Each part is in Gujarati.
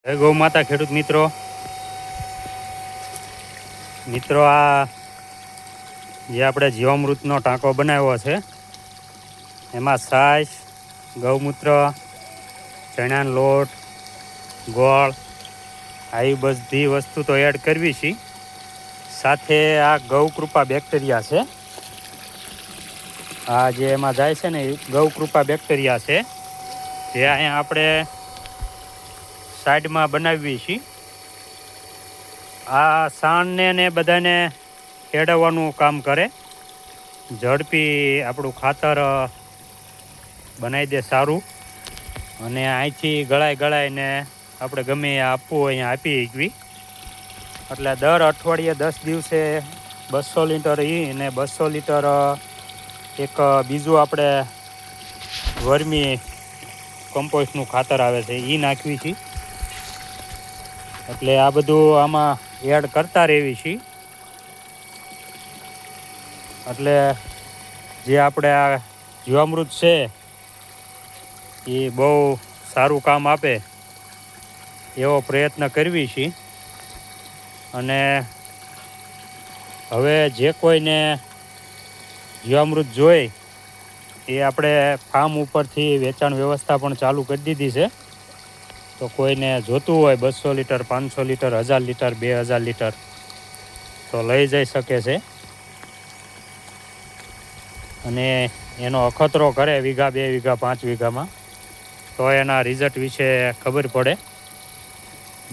જય ગૌ માતા ખેડૂત મિત્રો આ જે આપણે જીવામૃતનો ટાંકો બનાવ્યો છે એમાં છાશ, ગૌમૂત્ર, ચણાનો લોટ, ગોળ આવી બધી વસ્તુ તો એડ કરવી છે. સાથે આ ગૌકૃપા બેક્ટેરિયા છે, આ જે એમાં જાય છે ને એ ગૌકૃપા બેક્ટેરિયા છે, જે અહીંયા આપણે સાઈડમાં બનાવીએ છીએ. આ સાણને ને બધાને કેળવવાનું કામ કરે, ઝડપી આપણું ખાતર બનાવી દે સારું, અને અહીંથી ગળાઈને આપણે ગમે આપવું હોય અહીંયા આપી શકવી. એટલે દર અઠવાડિયે 10 દિવસે 200 લીટર અને 200 લીટર એક બીજું આપણે વર્મી કમ્પોસ્ટનું ખાતર આવે છે એ નાખવી છે. એટલે આ બધું આમાં એડ કરતા રહેવી છે. એટલે જે આપણે આ જીવામૃત છે એ બહુ સારું કામ આપે એવો પ્રયત્ન કરવી છે. અને હવે જે કોઈને જીવામૃત જોઈ એ આપણે ફાર્મ ઉપરથી વેચાણ વ્યવસ્થા પણ ચાલુ કરી દીધી છે. તો કોઈને જોતું હોય 200 લીટર, 500 લીટર, 1000 લીટર, 2000 લીટર તો લઈ જઈ શકે છે. અને એનો અખતરો કરે વીઘા, 2 વીઘા, 5 વીઘામાં, તો એના રિઝલ્ટ વિશે ખબર પડે.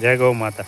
જય ગૌ માતા.